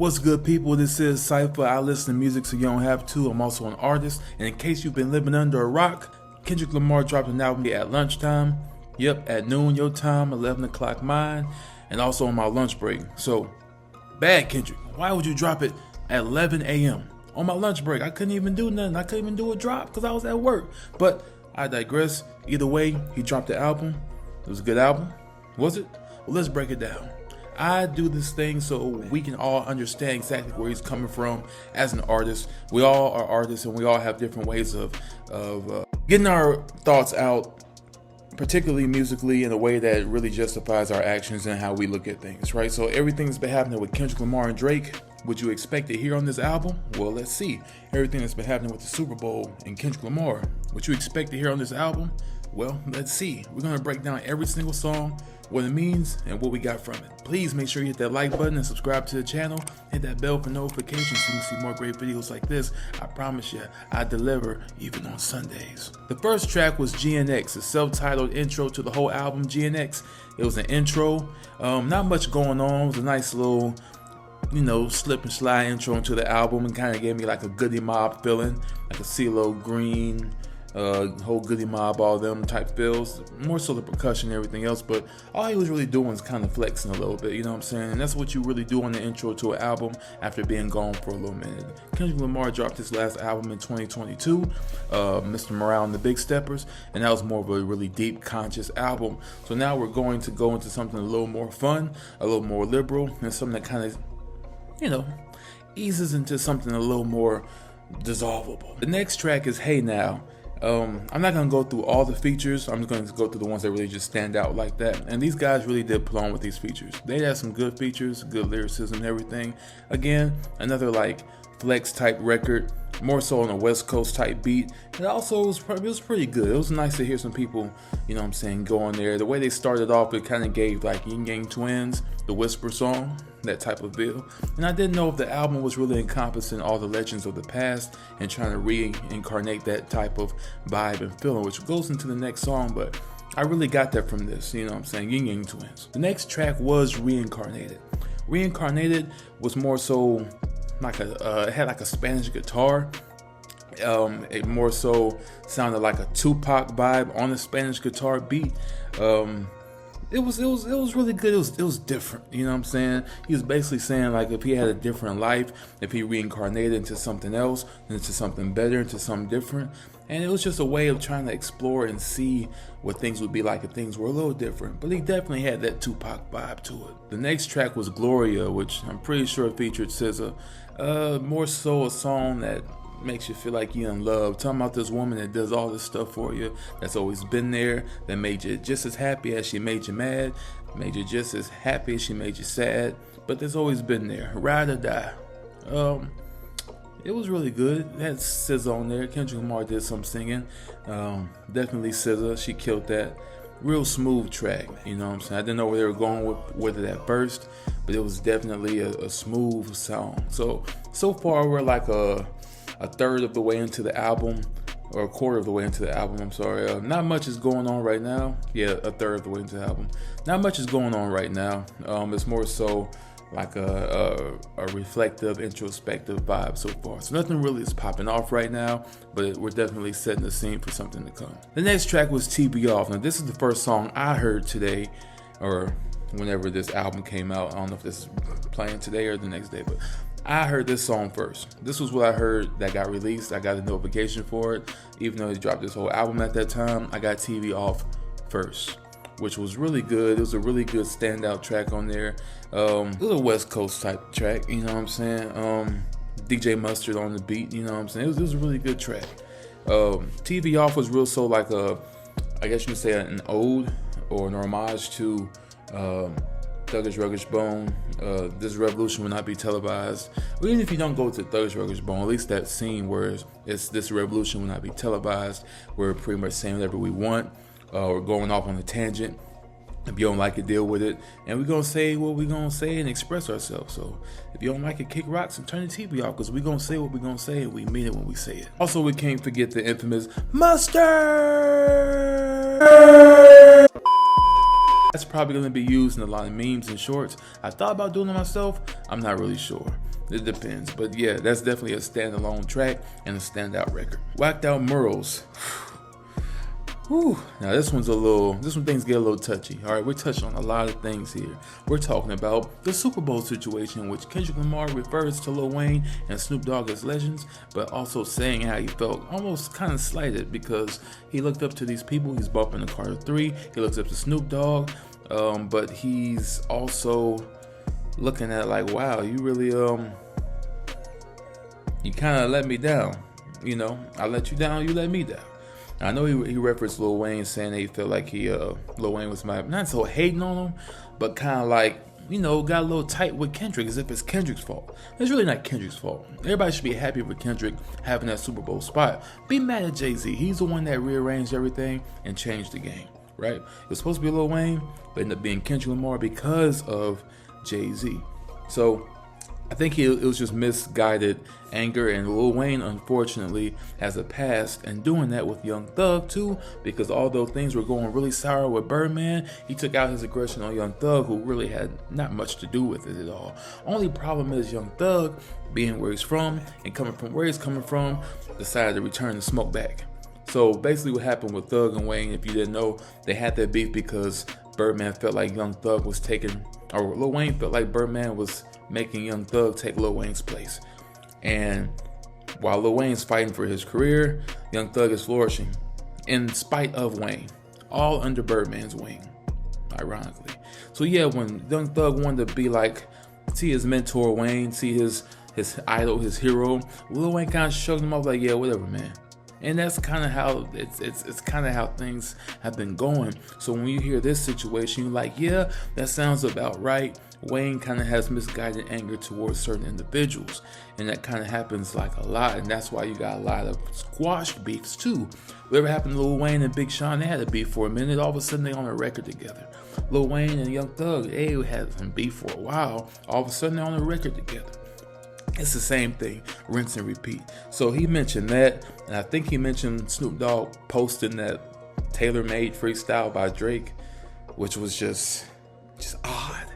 What's good, people? This is Cypher. I listen to music so you don't have to. I'm also an artist. And in case you've been living under a rock, Kendrick Lamar dropped an album at lunchtime. Yep, at noon your time, 11 o'clock mine, and also on my lunch break. So, bad Kendrick. Why would you drop it at 11 a.m. on my lunch break? I couldn't even do nothing. I couldn't even do a drop because I was at work. But I digress. Either way, he dropped the album. It was a good album. Was it? Well, let's break it down. I do this thing so we can all understand exactly where he's coming from as an artist. We all are artists and we all have different ways of getting our thoughts out, particularly musically, in a way that really justifies our actions and how we look at things, right? So everything that's been happening with Kendrick Lamar and Drake, would you expect to hear on this album? Well, let's see. Everything that's been happening with the Super Bowl and Kendrick Lamar, what you expect to hear on this album? Well, let's see. We're going to break down every single song, what it means, and what we got from it. Please make sure you hit that like button and subscribe to the channel. Hit that bell for notifications so you can see more great videos like this. I promise you, I deliver even on Sundays. The first track was GNX, a self-titled intro to the whole album, GNX. It was an intro. Not much going on. It was a nice little, slip and slide intro into the album, and kind of gave me like a Goody Mob feeling, like a CeeLo Green, whole Goody Mob, all them type feels. More so the percussion and everything else, but all he was really doing is kind of flexing a little bit, you know what I'm saying? And that's what you really do on the intro to an album after being gone for a little minute. Kendrick Lamar dropped his last album in 2022, Mr. Morale and the Big Steppers, and that was more of a really deep, conscious album. So now we're going to go into something a little more fun, a little more liberal, and something that kind of, eases into something a little more dissolvable. The next track is Hey Now. I'm not going to go through all the features. I'm just going to go through the ones that really just stand out like that. And these guys really did pull on with these features. They had some good features, good lyricism and everything. Again, another like flex type record, more so on a West Coast type beat. And also, it was pretty good. It was nice to hear some people, go on there. The way they started off, it kind of gave like Yin Yang Twins, the Whisper song, that type of feel. And I didn't know if the album was really encompassing all the legends of the past and trying to reincarnate that type of vibe and feeling, which goes into the next song, but I really got that from this, Yin Yang Twins. The next track was Reincarnated. Reincarnated was more so like it had like a Spanish guitar. It more so sounded like a Tupac vibe on a Spanish guitar beat. It was really good. It was different, you know what I'm saying? He was basically saying like if he had a different life, if he reincarnated into something else, into something better, into something different. And it was just a way of trying to explore and see what things would be like if things were a little different. But he definitely had that Tupac vibe to it. The next track was Gloria, which I'm pretty sure featured SZA. More so a song that makes you feel like you're in love. Talking about this woman that does all this stuff for you, that's always been there, that made you just as happy as she made you mad, made you just as happy as she made you sad, but there's always been there, ride or die. It was really good. It had SZA on there. Kendrick Lamar did some singing. Definitely SZA, she killed that. Real smooth track, you know what I'm saying? I didn't know where they were going with it at first, but it was definitely a smooth song. So far we're like a third of the way into the album, or a quarter of the way into the album, I'm sorry. Not much is going on right now. Yeah, a third of the way into the album. Not much is going on right now. It's more so like a reflective, introspective vibe so far. So nothing really is popping off right now, but we're definitely setting the scene for something to come. The next track was TB Off. Now this is the first song I heard today, or whenever this album came out. I don't know if this is playing today or the next day, but I heard this song first. This was what I heard that got released. I got a notification for it. Even though he dropped this whole album at that time, I got TV Off first, which was really good. It was a really good standout track on there. It was a West Coast type track, you know what I'm saying? DJ Mustard on the beat, you know what I'm saying? It was a really good track. TV Off was real so like I guess you could say an ode or an homage to Thuggish Ruggish Bone. This revolution will not be televised. Or even if you don't go to Thuggish Ruggish Bone, at least that scene where it's this revolution will not be televised. We're pretty much saying whatever we want. We're going off on a tangent. If you don't like it, deal with it. And we're going to say what we're going to say and express ourselves. So if you don't like it, kick rocks and turn the TV off, because we're going to say what we're going to say and we mean it when we say it. Also, we can't forget the infamous mustard. That's probably going to be used in a lot of memes and shorts. I thought about doing it myself. I'm not really sure. It depends. But yeah, that's definitely a standalone track and a standout record. Whacked Out Murals. Whew. Now this one things get a little touchy. All right, we're touching on a lot of things here. We're talking about the Super Bowl situation in which Kendrick Lamar refers to Lil Wayne and Snoop Dogg as legends, but also saying how he felt almost kind of slighted because he looked up to these people. He's bumping the Carter 3. He looks up to Snoop Dogg, but he's also looking at like, wow, you really you kind of let me down. You know, I let you down, you let me down. I know he referenced Lil Wayne saying that he felt like Lil Wayne was not so hating on him, but kind of like, you know, got a little tight with Kendrick as if it's Kendrick's fault. It's really not Kendrick's fault. Everybody should be happy for Kendrick having that Super Bowl spot. Be mad at Jay-Z. He's the one that rearranged everything and changed the game, right? It was supposed to be Lil Wayne, but ended up being Kendrick Lamar because of Jay-Z. So I think it was just misguided anger, and Lil Wayne unfortunately has a past in doing that with Young Thug too, because although things were going really sour with Birdman, he took out his aggression on Young Thug, who really had not much to do with it at all. Only problem is Young Thug, being where he's from and coming from where he's coming from, decided to return the smoke back. So basically what happened with Thug and Wayne, if you didn't know, they had that beef because Birdman felt like Young Thug was taking, or Lil Wayne felt like Birdman was making Young Thug take Lil Wayne's place. And while Lil Wayne's fighting for his career, Young Thug is flourishing in spite of Wayne, all under Birdman's wing, ironically. So yeah, when Young Thug wanted to be like, see his mentor Wayne, see his idol, his hero, Lil Wayne kind of shrugged him off like, yeah, whatever, man. And that's kind of how it's kind of how things have been going. So when you hear this situation, you're like, yeah, that sounds about right. Wayne kind of has misguided anger towards certain individuals, and that kind of happens like a lot, and that's why you got a lot of squash beefs too. Whatever happened to Lil Wayne and Big Sean, they had a beef for a minute. All of a sudden, they on a record together. Lil Wayne and Young Thug, they had some beef for a while. All of a sudden, they're on a record together. It's the same thing, rinse and repeat. So he mentioned that, and I think he mentioned Snoop Dogg posting that tailor-made freestyle by Drake, which was just odd.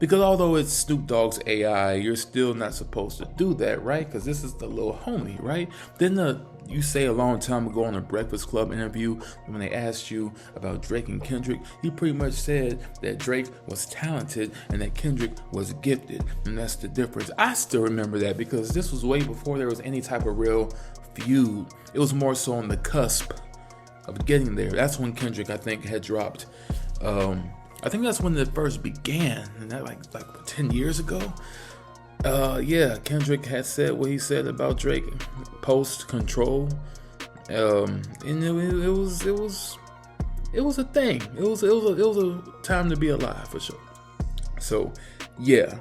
Because although it's Snoop Dogg's AI, you're still not supposed to do that, right? Because this is the little homie, right? Then you say a long time ago on a Breakfast Club interview, when they asked you about Drake and Kendrick, you pretty much said that Drake was talented and that Kendrick was gifted. And that's the difference. I still remember that because this was way before there was any type of real feud. It was more so on the cusp of getting there. That's when Kendrick, I think, had dropped. I think that's when it first began, and that like 10 years ago. Yeah, Kendrick had said what he said about Drake post Control, and it was a thing. It was a time to be alive for sure. So yeah,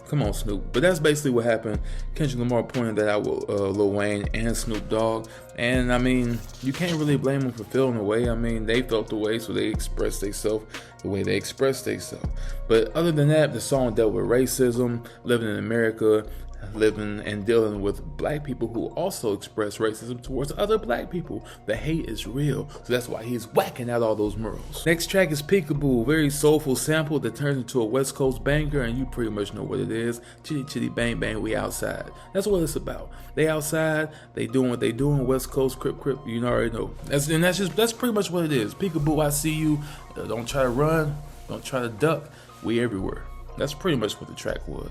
come on Snoop. But that's basically what happened. Kendrick Lamar pointed that out with Lil Wayne and Snoop Dogg, and I mean, you can't really blame them for feeling the way. I mean, they felt the way, so they expressed themselves the way they expressed themselves. But other than that, the song dealt with racism, living in America, living and dealing with black people who also express racism towards other black people. The hate is real, so that's why he's whacking out all those murals. Next track is Peekaboo, very soulful sample that turns into a West Coast banger, and you pretty much know what it is. Chitty chitty bang bang, we outside. That's what it's about. They outside, they doing what they doing. West Coast crip crip, you already know. That's pretty much what it is. Peekaboo, I see you. Don't try to run, don't try to duck. We everywhere. That's pretty much what the track was.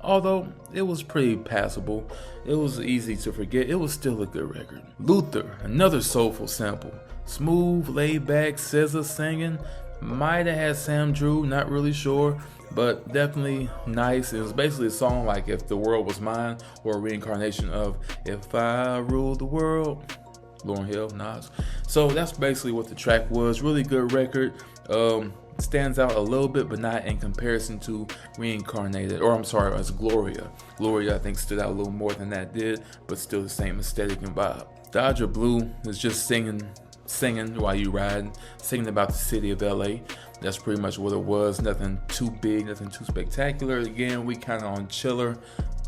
Although it was pretty passable, it was easy to forget, it was still a good record. Luther, another soulful sample. Smooth, laid back, SZA singing. Might have had Sam Drew, not really sure, but definitely nice. It was basically a song like If the World Was Mine, or a reincarnation of If I Ruled the World. Lauryn Hill, Nas. So that's basically what the track was. Really good record. Stands out a little bit, but not in comparison to Reincarnated, or I'm sorry, as Gloria. Gloria, I think, stood out a little more than that did, but still the same aesthetic and vibe. Dodger Blue is just singing while you riding, singing about the city of LA. That's pretty much what it was. Nothing too big, nothing too spectacular. Again, we kind of on chiller,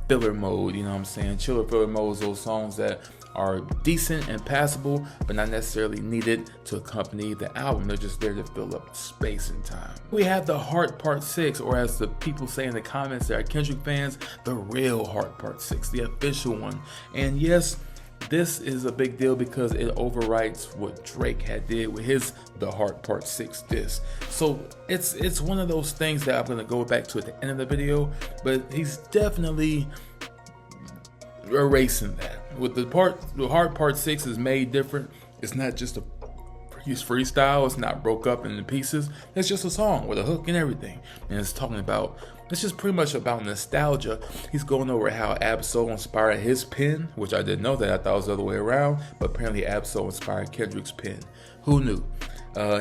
filler mode, you know what I'm saying? Chiller, filler mode is those songs that are decent and passable, but not necessarily needed to accompany the album. They're just there to fill up space and time. We have the Heart Part 6, or as the people say in the comments that are Kendrick fans, the real Heart Part 6, the official one. And yes, this is a big deal because it overwrites what Drake had did with his The Heart Part 6 disc. So it's one of those things that I'm gonna go back to at the end of the video, but he's definitely erasing that. With the Heart Part 6 is made different. It's not just a freestyle, it's not broke up into pieces. It's just a song with a hook and everything. And it's just pretty much about nostalgia. He's going over how Ab-Soul inspired his pen, which I didn't know that. I thought it was the other way around, but apparently Ab-Soul inspired Kendrick's pen. Who knew?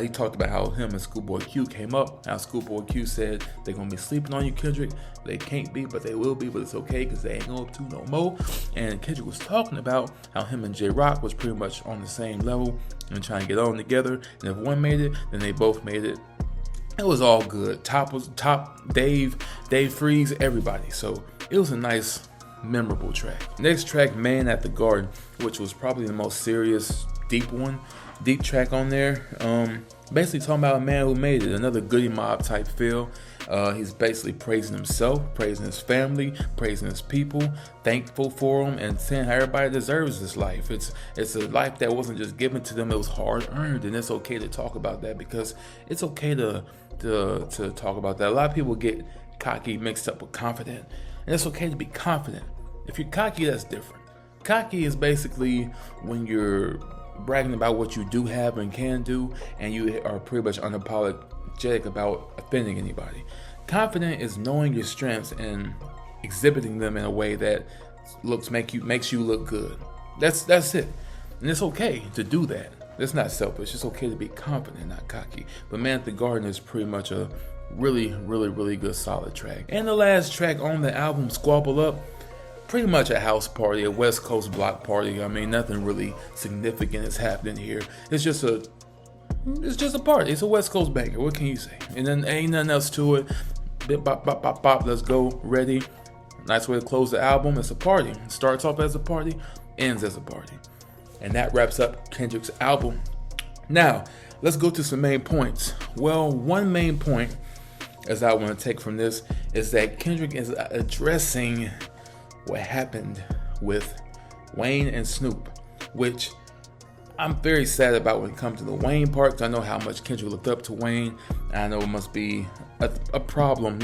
He talked about how him and Schoolboy Q came up, how Schoolboy Q said they're gonna be sleeping on you, Kendrick. They can't be, but they will be, but it's okay because they ain't going to no more. And Kendrick was talking about how him and J-Rock was pretty much on the same level and trying to get on together. And if one made it, then they both made it. It was all good. Top was top, Dave Freeze, everybody. So it was a nice, memorable track. Next track, Man at the Garden, which was probably the most serious, deep track on there. Basically talking about a man who made it, another Goody Mob type feel. He's basically praising himself, praising his family, praising his people, thankful for them, and saying how everybody deserves this life. It's a life that wasn't just given to them, it was hard earned, and it's okay to talk about that because it's okay to talk about that. A lot of people get cocky mixed up with confident, and it's okay to be confident. If you're cocky, that's different. Cocky is basically when you're bragging about what you do have and can do, and you are pretty much unapologetic about offending anybody. Confident is knowing your strengths and exhibiting them in a way that makes you look good. That's it, and it's okay to do that. It's not selfish. It's okay to be confident, not cocky. But Man at the Garden is pretty much a really good solid track. And the last track on the album, Squabble Up, pretty much a house party, a West Coast block party. I mean, nothing really significant is happening here. It's just a party. It's a West Coast banger. What can you say? And then ain't nothing else to it. Bip, bop, bop, bop, bop. Let's go. Ready. Nice way to close the album. It's a party. It starts off as a party, ends as a party. And that wraps up Kendrick's album. Now, let's go to some main points. Well, one main point, as I want to take from this, is that Kendrick is addressing what happened with Wayne and Snoop, which I'm very sad about when it comes to the Wayne part, because I know how much Kendrick looked up to Wayne. And I know it must be a problem,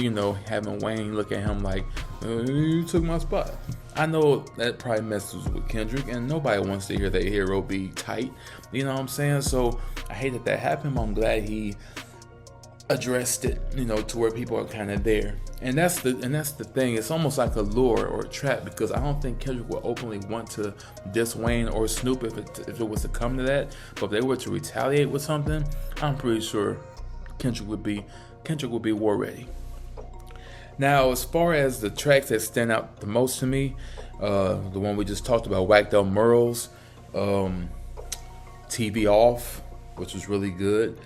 having Wayne look at him like, you took my spot. I know that probably messes with Kendrick, and nobody wants to hear their hero be tight. You know what I'm saying? So I hate that happened, but I'm glad he addressed it, to where people are kind of there. And that's the thing. It's almost like a lure or a trap, because I don't think Kendrick would openly want to diss Wayne or Snoop if it was to come to that. But if they were to retaliate with something, I'm pretty sure Kendrick would be war ready. Now, as far as the tracks that stand out the most to me, the one we just talked about, Whacked Out Merle's, TV Off, which was really good.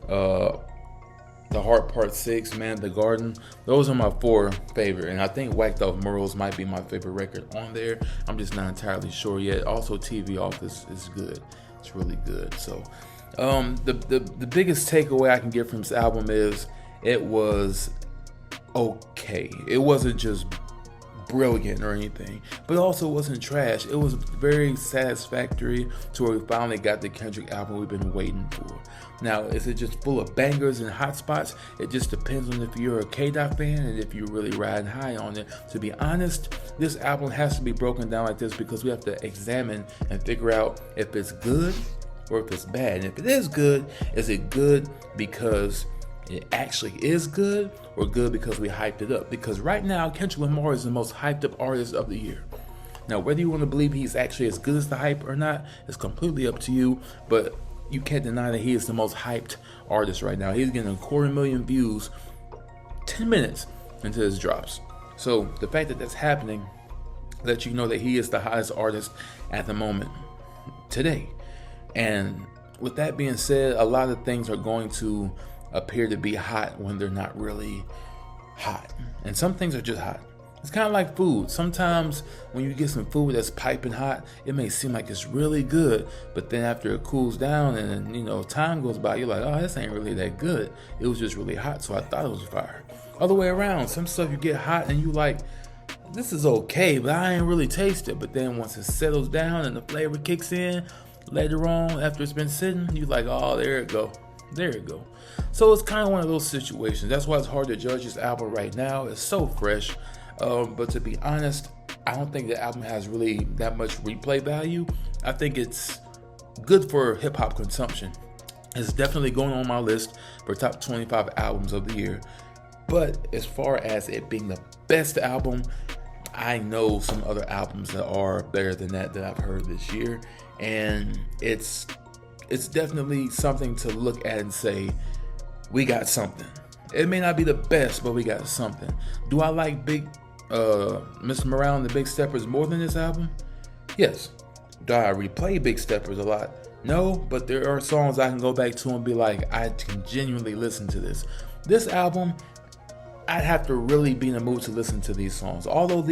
The Heart Part 6, Man at the Garden. Those are my 4 favorite. And I think Whacked Off Merle's might be my favorite record on there. I'm just not entirely sure yet. Also, TV Off is good. It's really good. So, the biggest takeaway I can get from this album is it was okay. It wasn't just brilliant or anything, but also wasn't trash. It was very satisfactory to where we finally got the Kendrick album we've been waiting for. Now, is it just full of bangers and hot spots? It just depends on if you're a K-Dot fan and if you're really riding high on it. To be honest, this album has to be broken down like this because we have to examine and figure out if it's good or if it's bad. And if it is good, is it good because it actually is good, or good because we hyped it up? Because right now, Kendrick Lamar is the most hyped up artist of the year. Now, whether you want to believe he's actually as good as the hype or not is completely up to you, but you can't deny that he is the most hyped artist right now. He's getting 250,000 views 10 minutes into his drops. So the fact that that's happening lets you know that he is the hottest artist at the moment today. And with that being said, a lot of things are going to appear to be hot when they're not really hot. And some things are just hot. It's kind of like food. Sometimes when you get some food that's piping hot, it may seem like it's really good, but then after it cools down and time goes by, you're like, oh, this ain't really that good. It was just really hot, so I thought it was fire. Other way around, some stuff you get hot and you like, this is okay, but I ain't really taste it. But then once it settles down and the flavor kicks in, later on after it's been sitting, you like, oh, there it go. So it's kind of one of those situations. That's why it's hard to judge this album right now. It's so fresh. But to be honest, I don't think the album has really that much replay value. I think it's good for hip hop consumption. It's definitely going on my list for top 25 albums of the year. But as far as it being the best album, I know some other albums that are better than that I've heard this year. And it's definitely something to look at and say, we got something. It may not be the best, but we got something. Do I like Mr. Morale and the Big Steppers more than this album? Yes. Do I replay Big Steppers a lot? No, but there are songs I can go back to and be like, I can genuinely listen to this. This album, I'd have to really be in the mood to listen to these songs. Although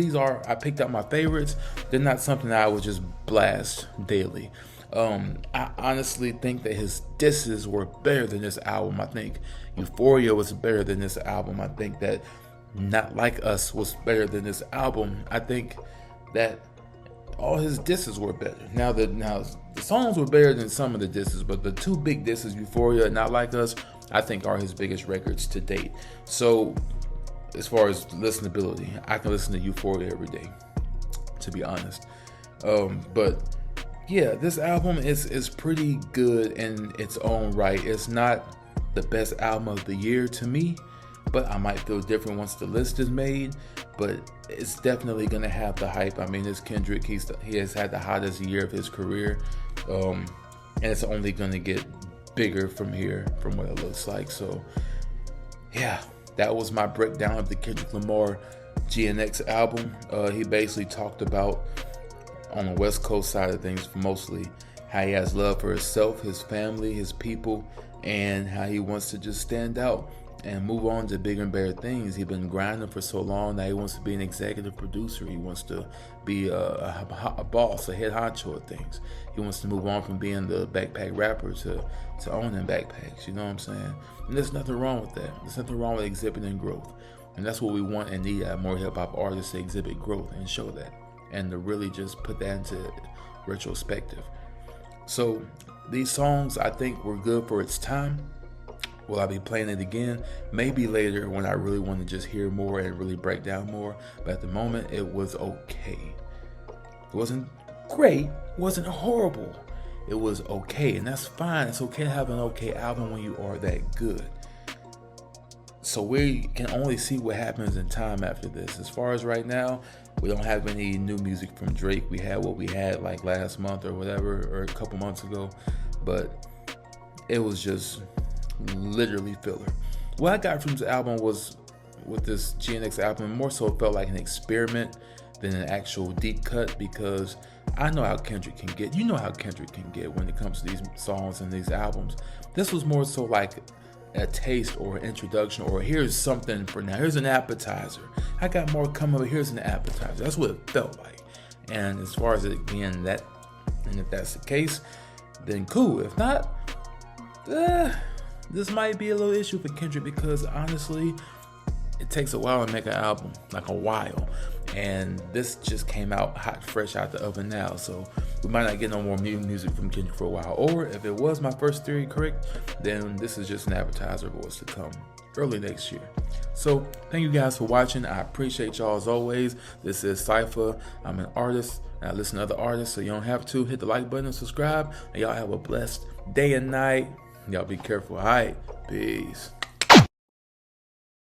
I picked out my favorites, they're not something that I would just blast daily. I honestly think that his disses were better than this album. I think Euphoria was better than this album. I think that Not Like Us was better than this album. I think that all his disses were better. Now the songs were better than some of the disses, but the two big disses, Euphoria and Not Like Us, I think are his biggest records to date. So as far as listenability, I can listen to Euphoria every day, to be honest. But yeah, this album is pretty good in its own right. It's not the best album of the year to me, but I might feel different once the list is made. But it's definitely gonna have the hype. I mean, it's Kendrick. He has had the hottest year of his career, and it's only gonna get bigger from here, from what it looks like. So yeah, that was my breakdown of the Kendrick Lamar GNX album. He basically talked about, on the West Coast side of things mostly, how he has love for himself, his family, his people, and how he wants to just stand out and move on to bigger and better things. He's been grinding for so long that he wants to be an executive producer. He wants to be a boss, a head honcho of things. He wants to move on from being the backpack rapper to owning backpacks. You know what I'm saying? And there's nothing wrong with that. There's nothing wrong with exhibiting growth. And that's what we want and need, more hip-hop artists to exhibit growth and show that, and to really just put that into retrospective. So these songs, I think, were good for its time. Will I be playing it again? Maybe later when I really want to just hear more and really break down more. But at the moment, it was okay. It wasn't great. It wasn't horrible. It was okay, and that's fine. It's okay to have an okay album when you are that good. So we can only see what happens in time after this. As far as right now, we don't have any new music from Drake. We had what we had like last month or whatever, or a couple months ago, but it was just literally filler. What I got from this album was, with this GNX album, more so felt like an experiment than an actual deep cut, because I know how Kendrick can get. You know how Kendrick can get when it comes to these songs and these albums. This was more so like a taste or an introduction, or here's something for now. Here's an appetizer. I got more coming, but here's an appetizer. That's what it felt like. And as far as it being that, and if that's the case, then cool. If not, this might be a little issue for Kendrick, because honestly, it takes a while to make an album, like a while. And this just came out hot, fresh out the oven now. So we might not get no more new music from Kendrick for a while. Or if it was my first theory correct, then this is just an appetizer of what's to come early next year. So thank you guys for watching. I appreciate y'all as always. This is Cypher. I'm an artist, and I listen to other artists, so you don't have to. Hit the like button and subscribe. And y'all have a blessed day and night. Y'all be careful. All right. Peace.